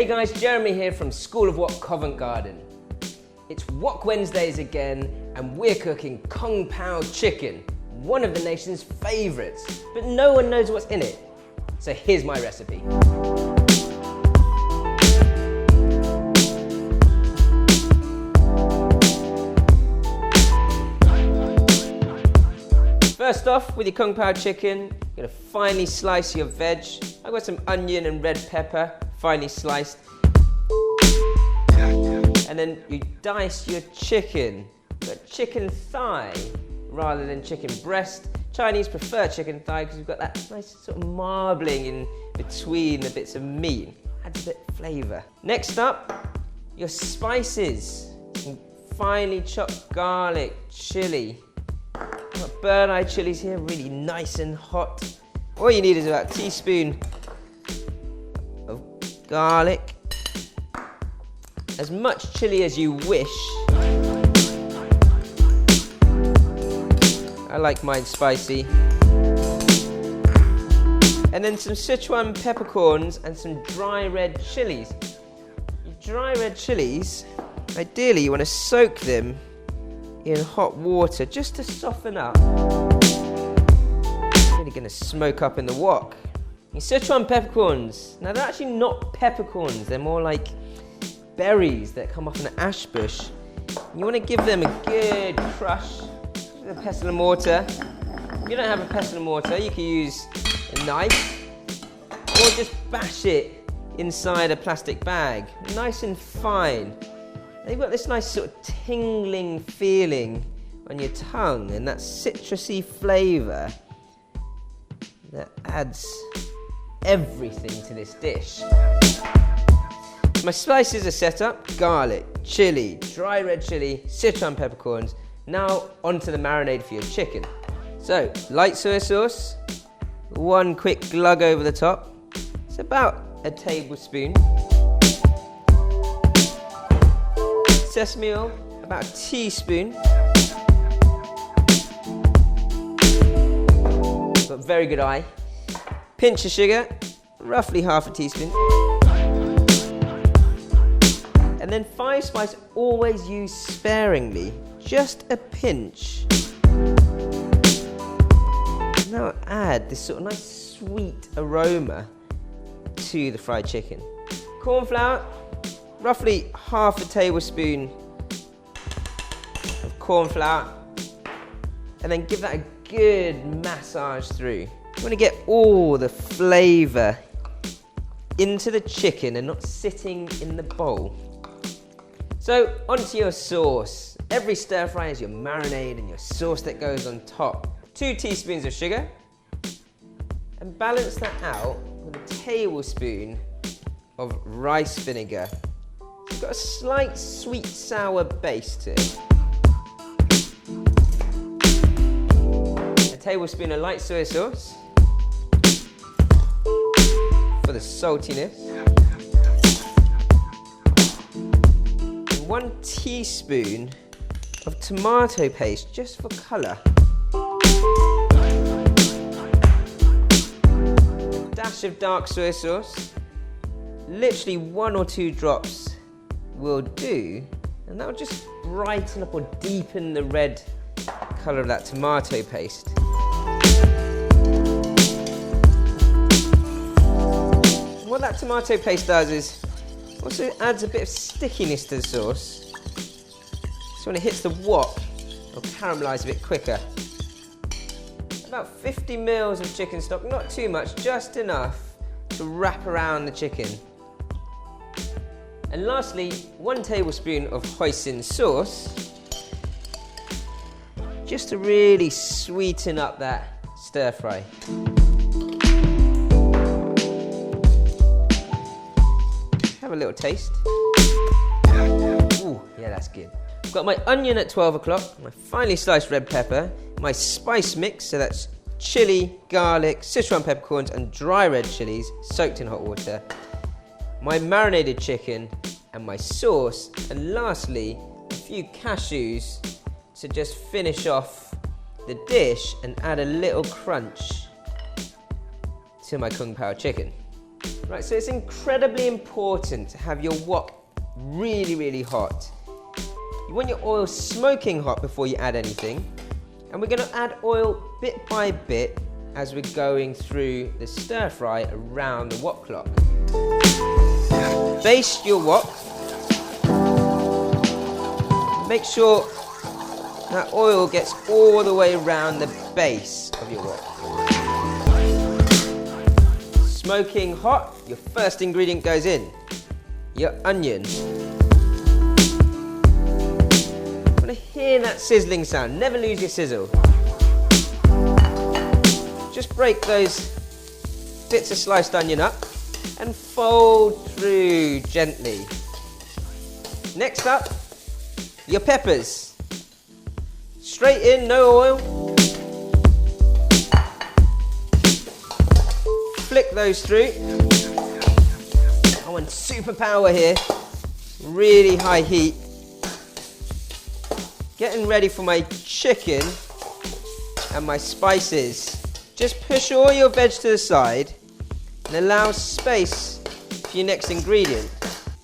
Hey guys, Jeremy here from School of Wok Covent Garden. It's Wok Wednesdays again and we're cooking Kung Pao Chicken, one of the nation's favourites, but no one knows what's in it. So here's my recipe. First off, with your Kung Pao chicken, you're gonna finely slice your veg. I've got some onion and red pepper, finely sliced. And then you dice your chicken. You've got chicken thigh rather than chicken breast. Chinese prefer chicken thigh because you've got that nice sort of marbling in between the bits of meat. Adds a bit of flavour. Next up, your spices. Some finely chopped garlic, chilli. I've got Birdseye Chillies here, really nice and hot. All you need is about a teaspoon of garlic. As much chilli as you wish. I like mine spicy. And then some Szechuan Peppercorns and some dry red chillies. Your dry red chillies, ideally you want to soak them in hot water just to soften up. Really going to smoke up in the wok. Your Sichuan Peppercorns. Now they're actually not peppercorns, they're more like berries that come off an ash bush. You want to give them a good crush with a pestle and mortar. If you don't have a pestle and mortar, you can use a knife or just bash it inside a plastic bag, nice and fine. They've got this nice sort of tingling feeling on your tongue and that citrusy flavour that adds everything to this dish. My spices are set up: garlic, chilli, dry red chilli, Sichuan peppercorns. Now onto the marinade for your chicken. So, light soy sauce, one quick glug over the top. It's about a tablespoon. Sesame oil, about a teaspoon. Got a very good eye. Pinch of sugar, roughly half a teaspoon. And then five spice, always use sparingly, just a pinch. Now add this sort of nice sweet aroma to the fried chicken. Corn flour, roughly half a tablespoon of corn flour, and then give that a good massage through. You want to get all the flavour into the chicken and not sitting in the bowl. So onto your sauce. Every stir fry is your marinade and your sauce that goes on top. 2 teaspoons of sugar, and balance that out with a tablespoon of rice vinegar. It's got a slight sweet sour base to it. A tablespoon of light soy sauce for the saltiness. And 1 teaspoon of tomato paste just for colour. A dash of dark soy sauce. Literally 1 or 2 drops will do, and that will just brighten up or deepen the red colour of that tomato paste. What that tomato paste does is also adds a bit of stickiness to the sauce, so when it hits the wok, it'll caramelise a bit quicker. About 50 ml of chicken stock, not too much, just enough to wrap around the chicken. And lastly, 1 tablespoon of Hoisin sauce, just to really sweeten up that stir fry. Have a little taste. Ooh, yeah, that's good. I've got my onion at 12 o'clock, my finely sliced red pepper, my spice mix, so that's chilli, garlic, Sichuan peppercorns and dry red chillies soaked in hot water, my marinated chicken and my sauce, and lastly a few cashews to just finish off the dish and add a little crunch to my Kung Pao chicken. Right, so it's incredibly important to have your wok really, really hot. You want your oil smoking hot before you add anything. And we're going to add oil bit by bit as we're going through the stir fry around the wok clock. Baste your wok. Make sure that oil gets all the way around the base of your wok. Smoking hot, your first ingredient goes in, your onion. I want to hear that sizzling sound, never lose your sizzle. Just break those bits of sliced onion up and fold through gently. Next up, your peppers. Straight in, no oil. Flick those through. I want superpower here. Really high heat. Getting ready for my chicken and my spices. Just push all your veg to the side and allow space for your next ingredient.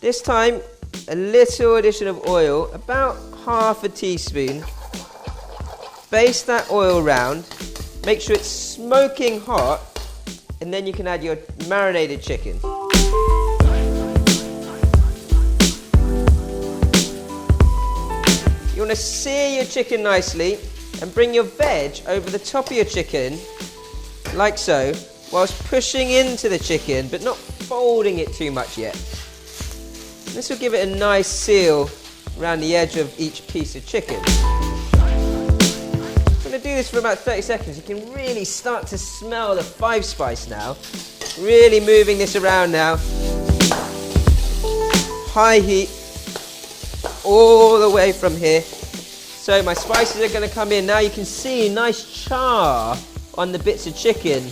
This time, a little addition of oil, about half a teaspoon. Baste that oil round. Make sure it's smoking hot. And then you can add your marinated chicken. You want to sear your chicken nicely and bring your veg over the top of your chicken, like so, whilst pushing into the chicken, but not folding it too much yet. This will give it a nice seal around the edge of each piece of chicken. I'm going to do this for about 30 seconds. You can really start to smell the 5-spice now. Really moving this around now. High heat all the way from here. So my spices are going to come in. Now you can see nice char on the bits of chicken.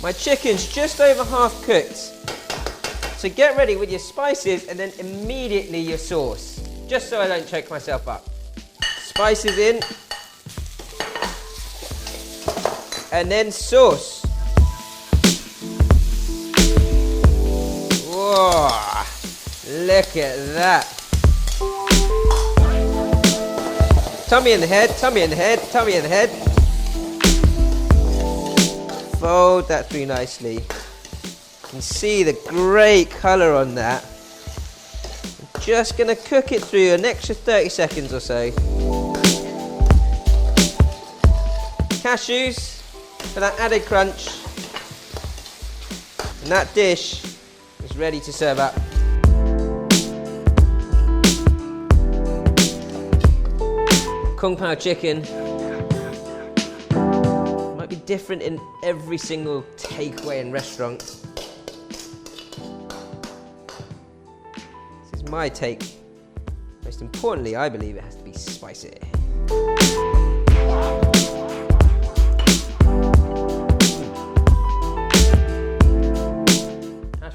My chicken's just over half cooked. So get ready with your spices and then immediately your sauce. Just so I don't choke myself up. Spices in. And then sauce. Whoa, look at that. Tummy in the head, tummy in the head, tummy in the head. Fold that through nicely. You can see the great colour on that. I'm just going to cook it through an extra 30 seconds or so. Cashews. For that added crunch, and that dish is ready to serve up. Kung Pao chicken might be different in every single takeaway and restaurant. This is my take. Most importantly, I believe it has to be spicy.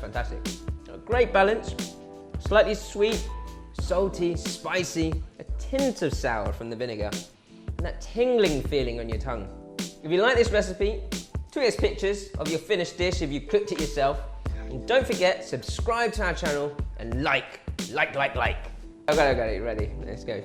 Fantastic. A great balance, slightly sweet, salty, spicy, a tint of sour from the vinegar, and that tingling feeling on your tongue. If you like this recipe, tweet us pictures of your finished dish if you cooked it yourself, and don't forget, subscribe to our channel and like. I got it, ready, let's go.